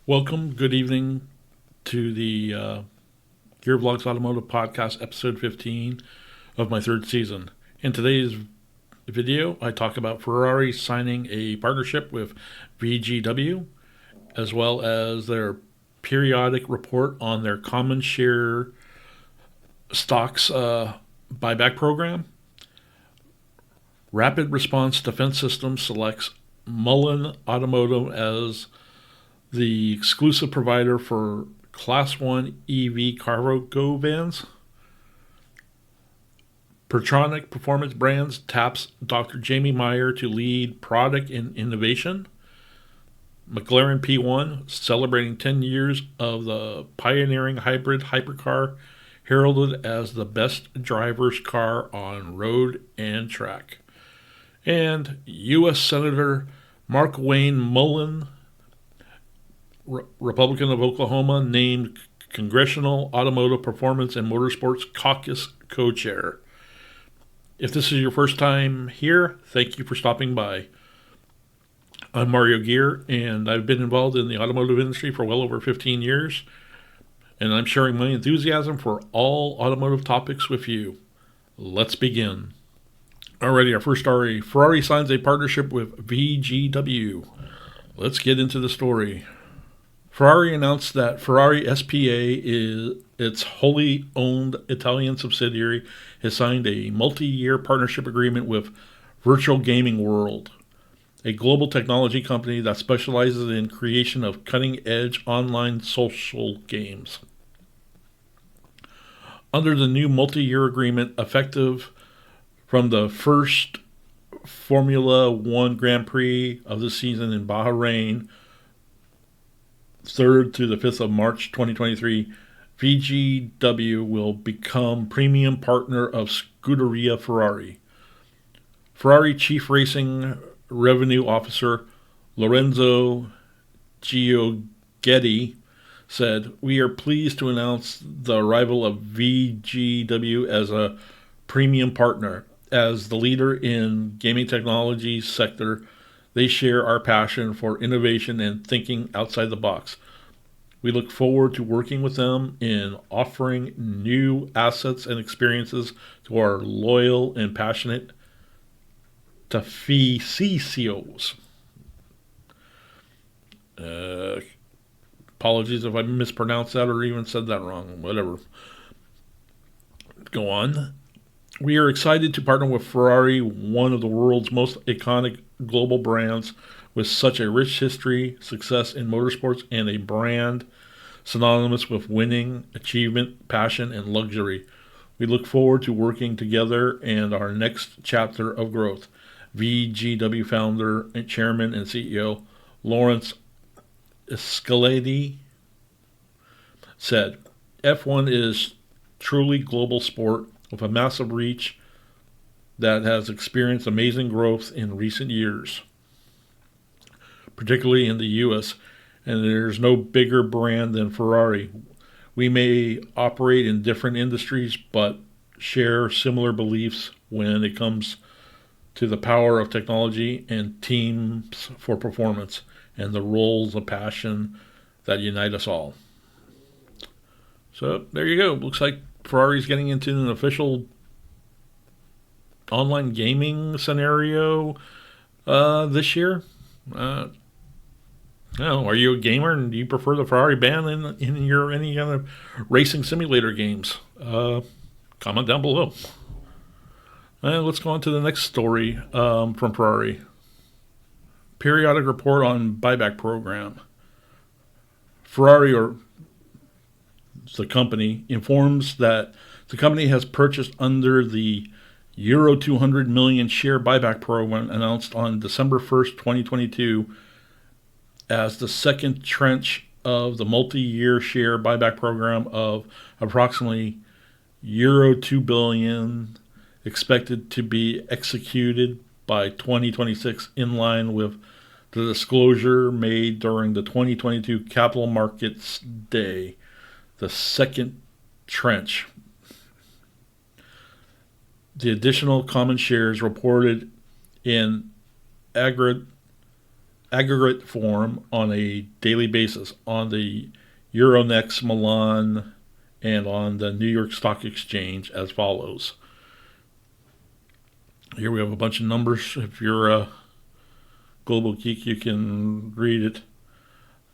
Welcome, good evening to the Gearvlogz Automotive Podcast, episode 15 of my third season. In today's video, I talk about Ferrari signing a partnership with VGW, as well as their periodic report on their common share stocks buyback program. Rapid Response Defense Systems selects Mullen Automotive as the exclusive provider for Class 1 EV cargo vans. PerTronix Performance Brands taps Dr. Jamie Meyer to lead product and innovation. McLaren P1 celebrating 10 years of the pioneering hybrid hypercar, heralded as the best driver's car on road and track. And U.S. Senator Markwayne Mullin, Republican of Oklahoma, named Congressional Automotive Performance and Motorsports Caucus co-chair. If this is your first time here, thank you for stopping by. I'm Mario Gear, and I've been involved in the automotive industry for well over 15 years, and I'm sharing my enthusiasm for all automotive topics with you. Let's begin. Alrighty, our first story. Ferrari signs a partnership with VGW. Let's get into the story. Ferrari announced that Ferrari SPA, is its wholly owned Italian subsidiary, has signed a multi-year partnership agreement with Virtual Gaming World, a global technology company that specializes in creation of cutting-edge online social games. Under the new multi-year agreement, effective from the first Formula One Grand Prix of the season in Bahrain, 3rd to the 5th of March 2023, VGW will become premium partner of Scuderia Ferrari. Ferrari Chief Racing Revenue Officer Lorenzo Gioghetti said, "We are pleased to announce the arrival of VGW as a premium partner. As the leader in gaming technology sector, they share our passion for innovation and thinking outside the box. We look forward to working with them in offering new assets and experiences to our loyal and passionate Taficios." Apologies if I mispronounced that or even said that wrong. Whatever. Go on. "We are excited to partner with Ferrari, one of the world's most iconic global brands with such a rich history, success in motorsports, and a brand synonymous with winning, achievement, passion, and luxury. We look forward to working together and our next chapter of growth," VGW founder and chairman and CEO Lawrence Scaledi said. "F1 is truly global sport with a massive reach that has experienced amazing growth in recent years, particularly in the U.S., and there's no bigger brand than Ferrari. We may operate in different industries, but share similar beliefs when it comes to the power of technology and teams for performance and the roles of passion that unite us all." So there you go. Looks like Ferrari's getting into an official online gaming scenario this year. Are you a gamer and do you prefer the Ferrari brand in your any kind of racing simulator games? Comment down below. Let's go on to the next story from Ferrari. Periodic report on Buyback Program. Ferrari, or the company, informs that the company has purchased under the Euro 200 million share buyback program announced on December 1st, 2022, as the second tranche of the multi-year share buyback program of approximately Euro 2 billion, expected to be executed by 2026, in line with the disclosure made during the 2022 Capital Markets Day. The second tranche. The additional common shares reported in aggregate aggregate form on a daily basis on the Euronext Milan and on the New York Stock Exchange as follows. Here we have a bunch of numbers. If you're a global geek, you can read it.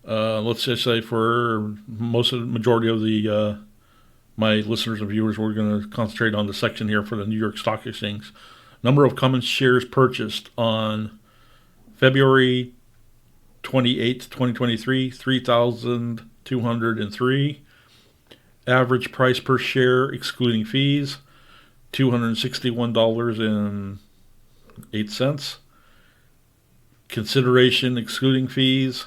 Let's just say for majority of the my listeners and viewers, we're going to concentrate on the section here for the New York Stock Exchange. Number of common shares purchased on February 28th, 2023, 3,203. Average price per share, excluding fees, $261.08. Consideration, excluding fees,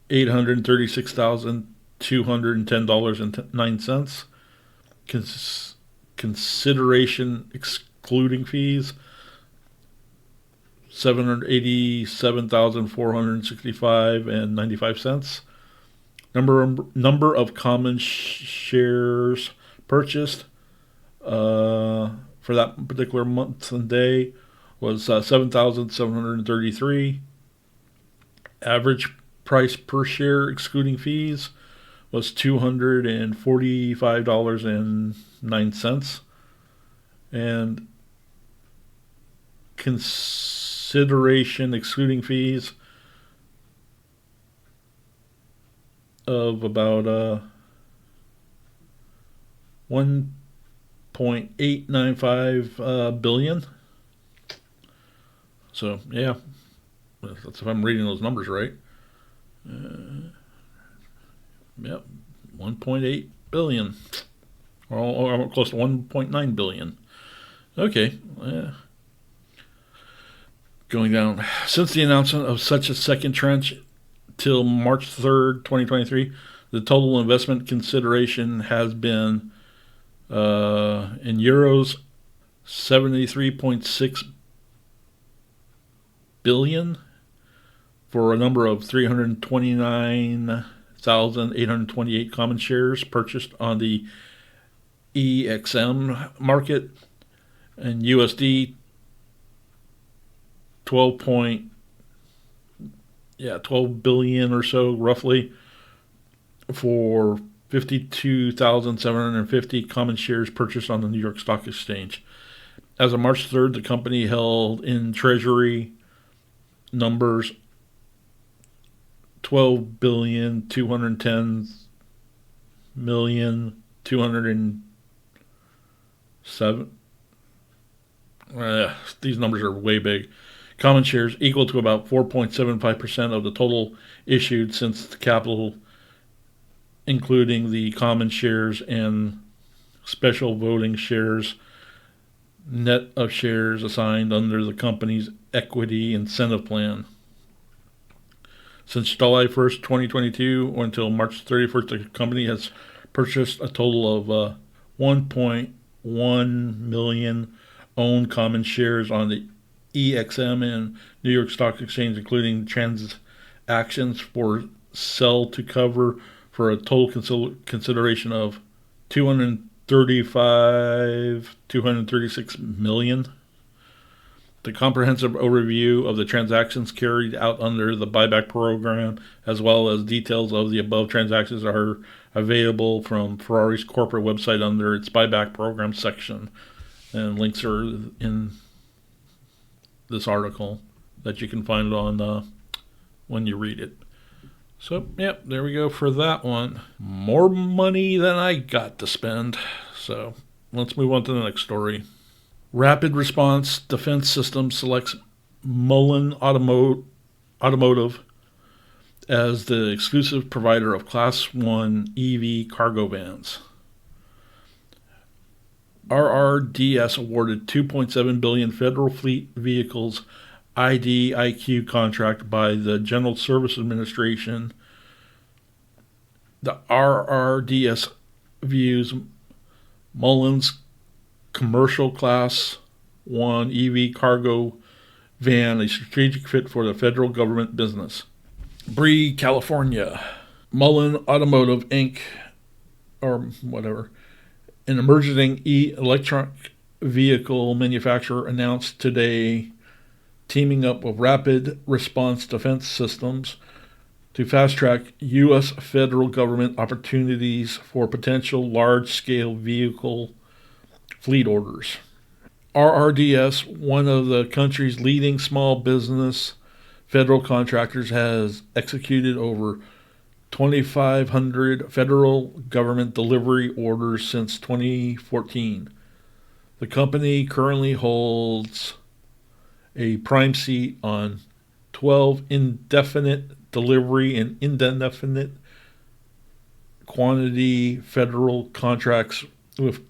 $836,210.09. Consideration, excluding fees, $787,465.95. Number of common shares purchased for that particular month and day was 7,733. Average price per share, excluding fees, was $245.09. And consideration, excluding fees, of about $1.895 billion. So yeah, that's if I'm reading those numbers right. Yep, 1.8 billion, or close to 1.9 billion. Okay. Going down. Since the announcement of such a second tranche till March 3rd, 2023, the total investment consideration has been in euros 73.6 billion for a number of 329,828 common shares purchased on the EXM market, and USD 12 billion or so, roughly, for 52,750 common shares purchased on the New York Stock Exchange. As of March 3rd, the company held in treasury numbers 12,210,207. These numbers are way big. Common shares equal to about 4.75% of the total issued since the capital, including the common shares and special voting shares, net of shares assigned under the company's equity incentive plan. Since July 1st, 2022 until March 31st, the company has purchased a total of 1.1 million owned common shares on the EXM and New York Stock Exchange, including transactions for sell to cover, for a total consideration of $236 million. The comprehensive overview of the transactions carried out under the Buyback Program, as well as details of the above transactions, are available from Ferrari's corporate website under its Buyback Program section. And links are in this article that you can find on when you read it. So, yep, there we go for that one. More money than I got to spend. So, let's move on to the next story. Rapid Response Defense Systems selects Mullen Automotive as the exclusive provider of Class 1 EV cargo vans. RRDS awarded $2.7 billion federal fleet vehicles IDIQ contract by the General Services Administration. The RRDS views Mullen's commercial Class 1 EV cargo van a strategic fit for the federal government business. Bree, California. Mullen Automotive, Inc., or whatever, an emerging electric vehicle manufacturer, announced today teaming up with Rapid Response Defense Systems to fast-track U.S. federal government opportunities for potential large-scale vehicle fleet orders. RRDS, one of the country's leading small business federal contractors, has executed over 2,500 federal government delivery orders since 2014. The company currently holds a prime seat on 12 indefinite delivery and indefinite quantity federal contracts with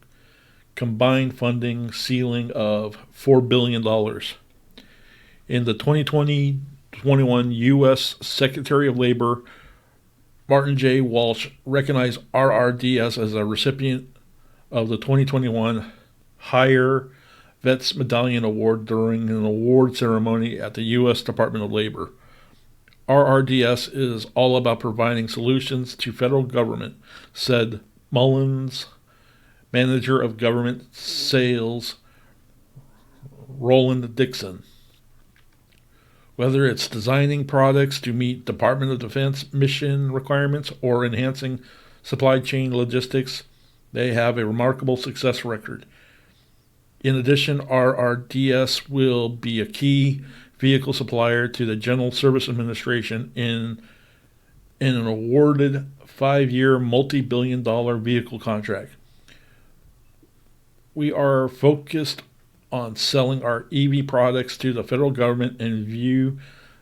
combined funding ceiling of $4 billion. In the 2020-21 U.S. Secretary of Labor Martin J. Walsh recognized RRDS as a recipient of the 2021 Higher Vets Medallion Award during an award ceremony at the U.S. Department of Labor. RRDS is all about providing solutions to federal government, said Mullen's Manager of Government Sales, Roland Dixon. Whether it's designing products to meet Department of Defense mission requirements or enhancing supply chain logistics, they have a remarkable success record. In addition, RRDS will be a key vehicle supplier to the General Service Administration in an awarded 5-year, multi-billion-dollar vehicle contract. We are focused on selling our EV products to the federal government and view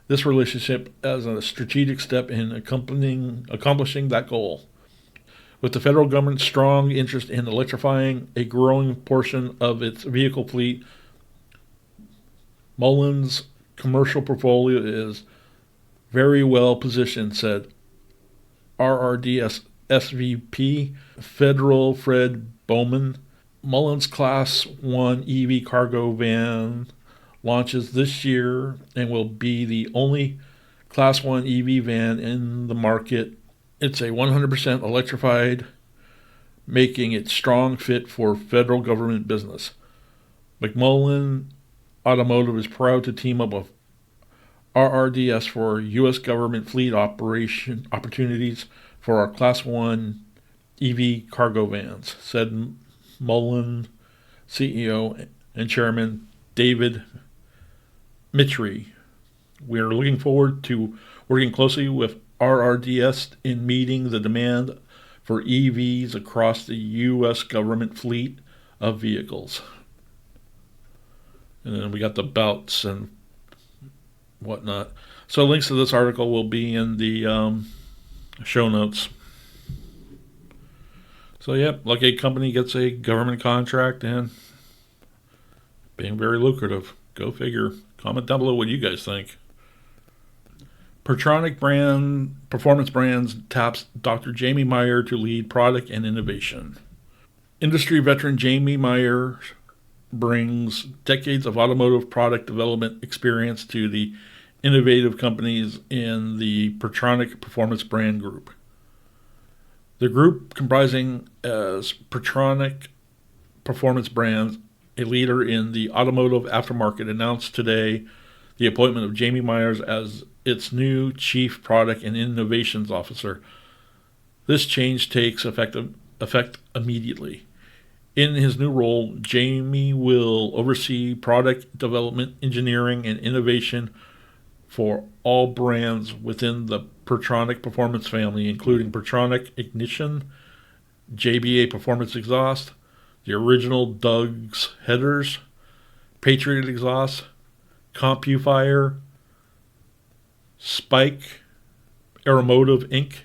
this relationship as a strategic step in accomplishing that goal. With the federal government's strong interest in electrifying a growing portion of its vehicle fleet, Mullen's commercial portfolio is very well positioned, said RRDS SVP Federal Fred Bowman. Mullen's Class 1 EV cargo van launches this year and will be the only Class 1 EV van in the market. It's a 100% electrified, making it strong fit for federal government business. McLaren Automotive is proud to team up with RRDS for U.S. government fleet operation opportunities for our Class 1 EV cargo vans, said Mullen CEO and Chairman David Mitry. We are looking forward to working closely with RRDS in meeting the demand for EVs across the U.S. government fleet of vehicles. And then we got the belts and whatnot. So links to this article will be in the show notes. So, yeah, like a company gets a government contract and being very lucrative. Go figure. Comment down below what you guys think. PerTronix brand performance brands taps Dr. Jamie Meyer to lead product and innovation. Industry veteran Jamie Meyer brings decades of automotive product development experience to the innovative companies in the PerTronix Performance Brand Group. The group, comprising as PerTronix Performance Brands, a leader in the automotive aftermarket, announced today the appointment of Jamie Myers as its new Chief Product and Innovations Officer. This change takes effect immediately. In his new role, Jamie will oversee product development, engineering, and innovation for all brands within the PerTronix Performance family, including PerTronix Ignition, JBA Performance Exhaust, the original Doug's Headers, Patriot Exhaust, CompuFire, Spike, Aeromotive Inc.,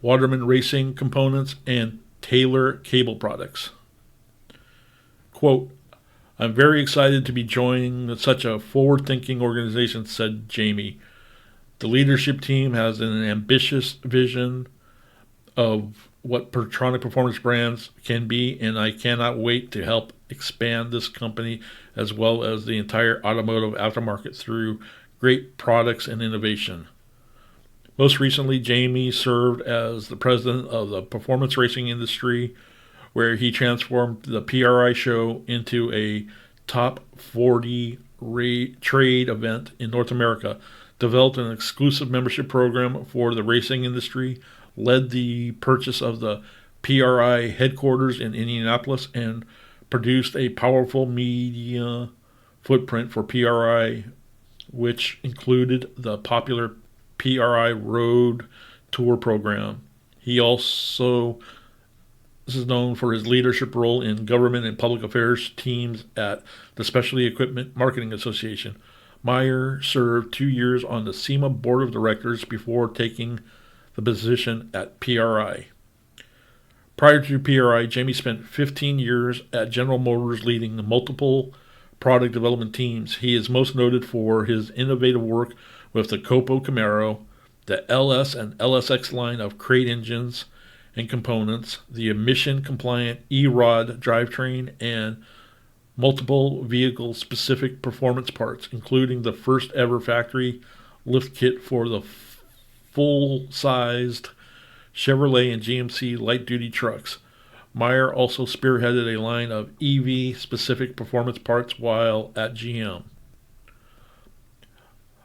Waterman Racing Components, and Taylor Cable Products. Quote, I'm very excited to be joining such a forward-thinking organization, said Jamie. The leadership team has an ambitious vision of what PerTronix Performance Brands can be, and I cannot wait to help expand this company as well as the entire automotive aftermarket through great products and innovation. Most recently, Jamie served as the president of the performance racing industry, where he transformed the PRI show into a top 40 trade event in North America, developed an exclusive membership program for the racing industry, led the purchase of the PRI headquarters in Indianapolis, and produced a powerful media footprint for PRI, which included the popular PRI Road Tour program. He also is known for his leadership role in government and public affairs teams at the Specialty Equipment Marketing Association. Meyer served 2 years on the SEMA board of directors before taking the position at PRI. Prior to PRI, Jamie spent 15 years at General Motors leading multiple product development teams. He is most noted for his innovative work with the Copo Camaro, the LS and LSX line of crate engines and components, the emission-compliant E-Rod drivetrain, and multiple vehicle-specific performance parts, including the first-ever factory lift kit for the full-sized Chevrolet and GMC light-duty trucks. Meyer also spearheaded a line of EV-specific performance parts while at GM.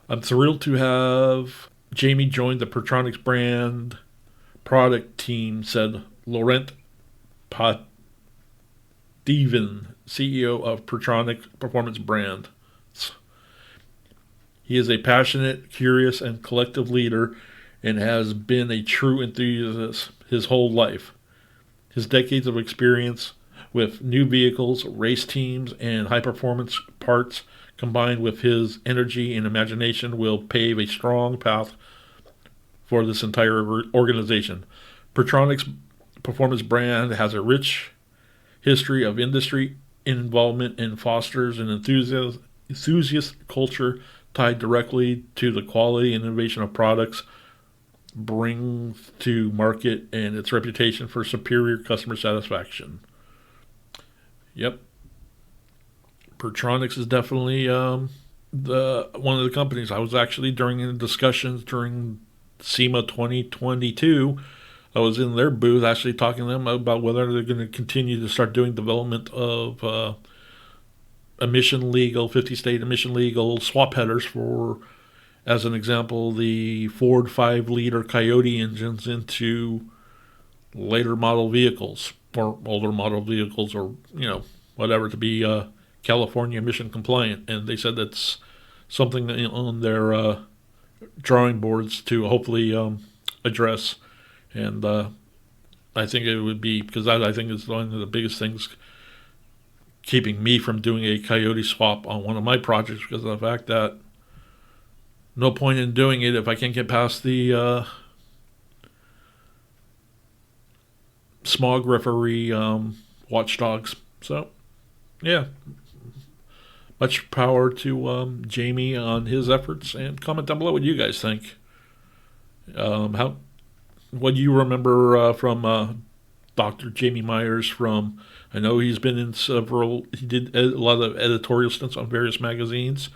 I'm thrilled to have Jamie join the PerTronix brand product team, said Laurent Potvin, CEO of PerTronix Performance Brands. He is a passionate, curious, and collective leader and has been a true enthusiast his whole life. His decades of experience with new vehicles, race teams, and high-performance parts, combined with his energy and imagination, will pave a strong path for this entire organization. PerTronix Performance Brand has a rich history of industry involvement and fosters an enthusiast culture tied directly to the quality and innovation of products brings to market and its reputation for superior customer satisfaction. Yep. PerTronix is definitely the one of the companies. I was actually during the discussions during SEMA 2022, I was in their booth actually talking to them about whether they're going to continue to start doing development of emission legal, 50-state emission legal swap headers for, as an example, the Ford 5-liter Coyote engines into later model vehicles or older model vehicles, or whatever, to be California emission compliant. And they said that's something on their drawing boards to hopefully address. And I think it would be, because I think it's one of the biggest things keeping me from doing a Coyote swap on one of my projects, because of the fact that no point in doing it if I can't get past the smog referee watchdogs. So, yeah. Much power to Jamie on his efforts, and comment down below what you guys think. What do you remember from Dr. Jamie Myers from, I know he's been in several, he did a lot of editorial stints on various magazines.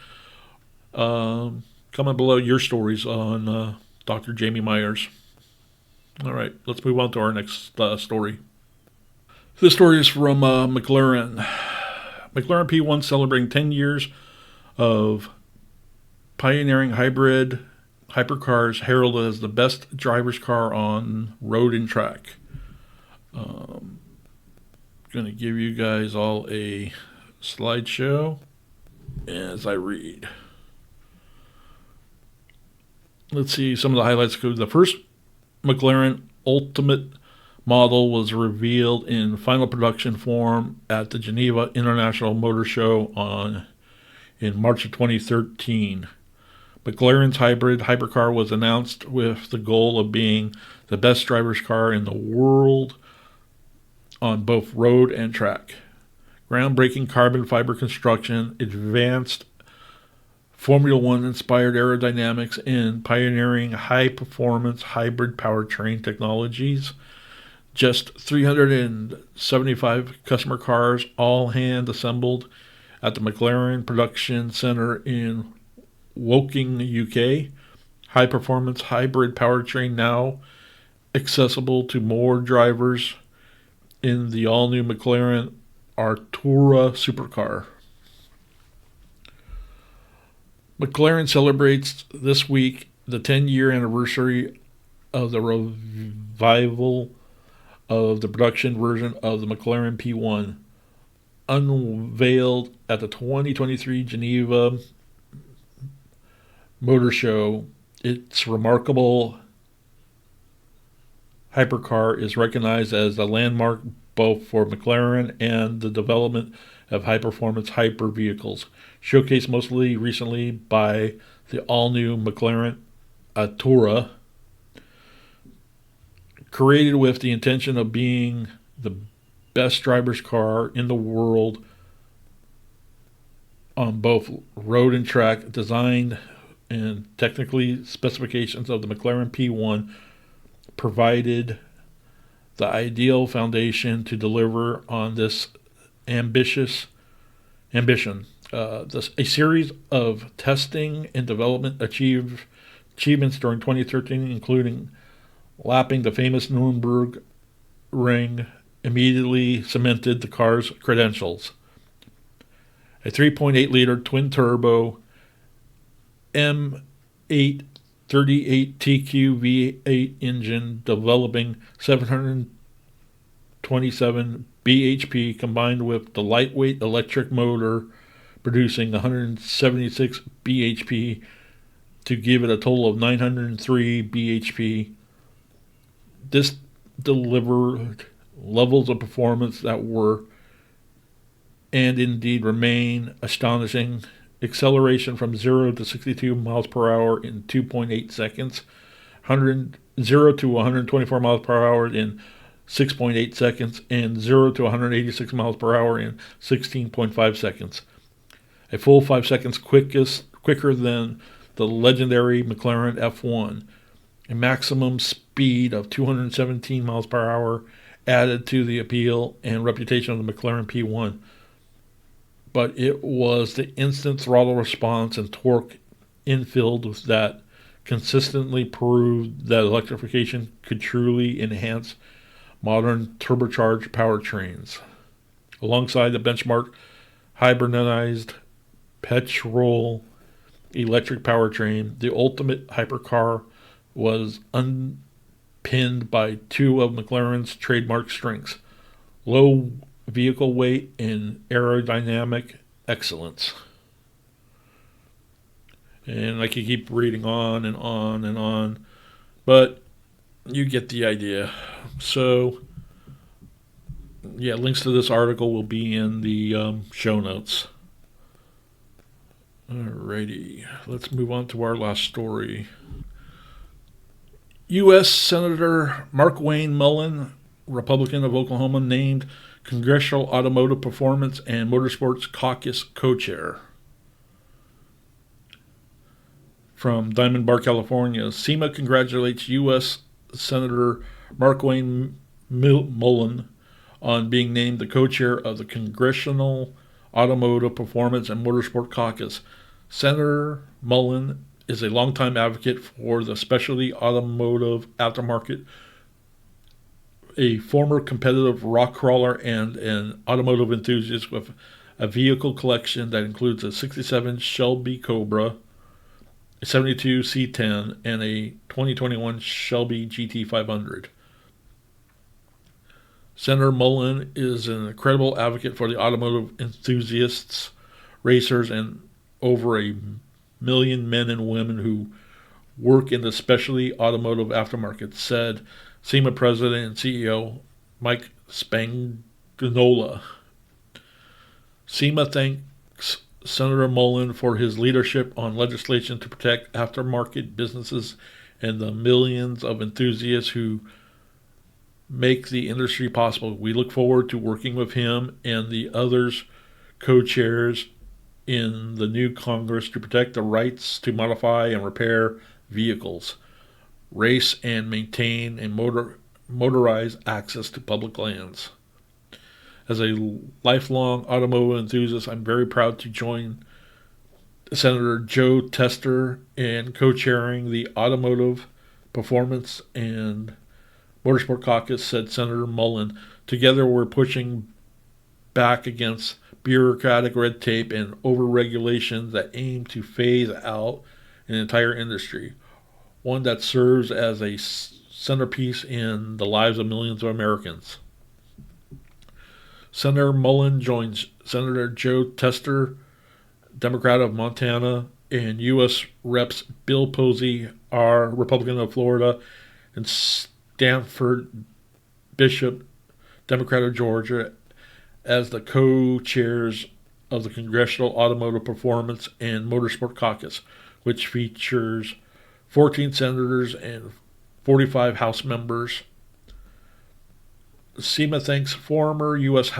Comment below your stories on Dr. Jamie Myers. All right, let's move on to our next story. This story is from McLaren. McLaren P1 celebrating 10 years of pioneering hybrid hypercars, heralded as the best driver's car on road and track. Going to give you guys all a slideshow as I read. Let's see some of the highlights. The first McLaren Ultimate model was revealed in final production form at the Geneva International Motor Show in March of 2013. McLaren's hybrid hypercar was announced with the goal of being the best driver's car in the world on both road and track. Groundbreaking carbon fiber construction, advanced Formula One inspired aerodynamics, and pioneering high-performance hybrid powertrain technologies. Just 375 customer cars, all hand-assembled at the McLaren Production Center in Woking, UK. High-performance hybrid powertrain now accessible to more drivers in the all-new McLaren Artura supercar. McLaren celebrates this week the 10-year anniversary of the revival of the production version of the McLaren P1, unveiled at the 2023 Geneva Motor Show. Its remarkable hypercar is recognized as a landmark both for McLaren and the development of high-performance hyper vehicles, showcased mostly recently by the all-new McLaren Artura, created with the intention of being the best driver's car in the world on both road and track. Designed and technically specifications of the McLaren P1 provided the ideal foundation to deliver on this ambition. A series of testing and development achievements during 2013, including lapping the famous Nuremberg ring, immediately cemented the car's credentials. A 3.8-liter twin-turbo M8 38TQ V8 engine developing 727 bhp combined with the lightweight electric motor producing 176 bhp to give it a total of 903 bhp. This delivered levels of performance that were and indeed remain astonishing. Acceleration from 0 to 62 miles per hour in 2.8 seconds, 0 to 124 miles per hour in 6.8 seconds, and 0 to 186 miles per hour in 16.5 seconds. A full 5 seconds quicker than the legendary McLaren F1. A maximum speed of 217 miles per hour added to the appeal and reputation of the McLaren P1. But it was the instant throttle response and torque infield that consistently proved that electrification could truly enhance modern turbocharged powertrains. Alongside the benchmark hybridized petrol electric powertrain, the ultimate hypercar was underpinned by two of McLaren's trademark strengths: low vehicle weight and aerodynamic excellence. And I could keep reading on and on and on, but you get the idea. So, yeah, links to this article will be in the show notes. Alrighty, let's move on to our last story. U.S. Senator Markwayne Mullin, Republican of Oklahoma, named Congressional Automotive Performance and Motorsports Caucus co-chair. From Diamond Bar, California, SEMA congratulates U.S. Senator Markwayne Mullin on being named the co-chair of the Congressional Automotive Performance and Motorsport Caucus. Senator Mullen is a longtime advocate for the specialty automotive aftermarket, a former competitive rock crawler, and an automotive enthusiast with a vehicle collection that includes a 67 Shelby Cobra, a 72 C10, and a 2021 Shelby GT500. Senator Mullen is an incredible advocate for the automotive enthusiasts, racers, and over 1 million men and women who work in the specialty automotive aftermarket, said SEMA President and CEO Mike Spagnola. SEMA thanks Senator Mullen for his leadership on legislation to protect aftermarket businesses and the millions of enthusiasts who make the industry possible. We look forward to working with him and the others co-chairs in the new Congress to protect the rights to modify and repair vehicles, race and maintain and motorize access to public lands. As a lifelong automotive enthusiast, I'm very proud to join Senator Joe Tester in co-chairing the Automotive Performance and Motorsport Caucus, said Senator Mullen. Together we're pushing back against bureaucratic red tape and over-regulations that aim to phase out an entire industry, one that serves as a centerpiece in the lives of millions of Americans. Senator Mullen joins Senator Joe Tester, Democrat of Montana, and U.S. Reps Bill Posey, our Republican of Florida, and Stanford Bishop, Democrat of Georgia, as the co-chairs of the Congressional Automotive Performance and Motorsport Caucus, which features 14 senators and 45 House members. SEMA thanks former U.S.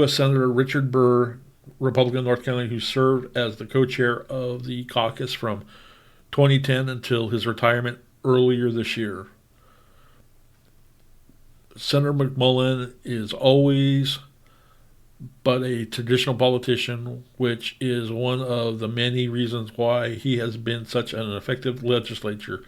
Senator Richard Burr, Republican of North Carolina, who served as the co-chair of the caucus from 2010 until his retirement earlier this year. Senator McMullen is always but a traditional politician, which is one of the many reasons why he has been such an effective legislator.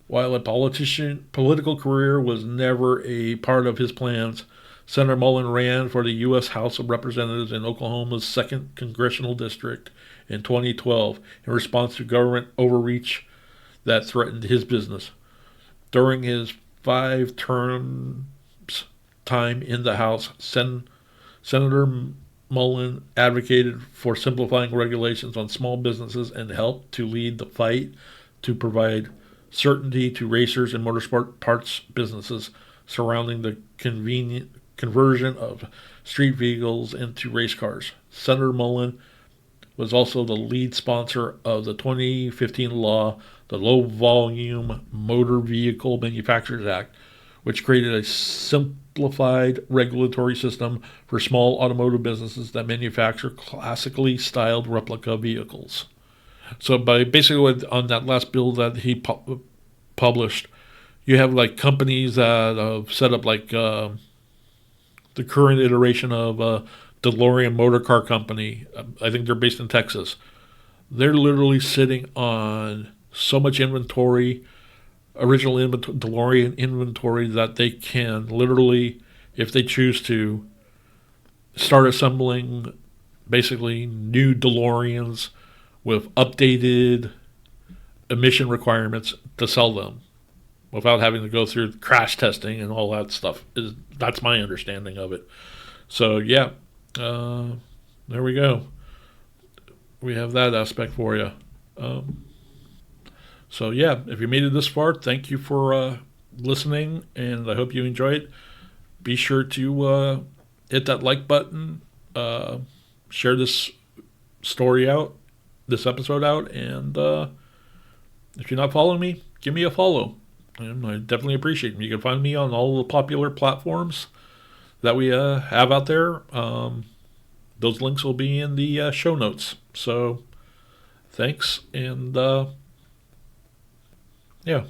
While a political career was never a part of his plans, Senator Mullen ran for the U.S. House of Representatives in Oklahoma's 2nd Congressional District in 2012 in response to government overreach that threatened his business. During his 5 terms time in the House, Senator Mullen advocated for simplifying regulations on small businesses and helped to lead the fight to provide certainty to racers and motorsport parts businesses surrounding the convenient conversion of street vehicles into race cars. Senator Mullen was also the lead sponsor of the 2015 law, the Low Volume Motor Vehicle Manufacturers Act, which created a simplified regulatory system for small automotive businesses that manufacture classically styled replica vehicles. So by basically on that last bill that he published, you have like companies that have set up like the current iteration of DeLorean Motor Car Company. I think they're based in Texas. They're literally sitting on so much inventory, DeLorean inventory, that they can literally, if they choose to, start assembling basically new DeLoreans with updated emission requirements to sell them without having to go through crash testing and all that stuff. That's my understanding of it. So yeah, there we go. We have that aspect for you. So yeah, if you made it this far, thank you for listening, and I hope you enjoy it. Be sure to hit that like button, share this story out, this episode out, and if you're not following me, give me a follow. And I definitely appreciate it. You can find me on all the popular platforms that we have out there. Those links will be in the show notes. So thanks, and yeah.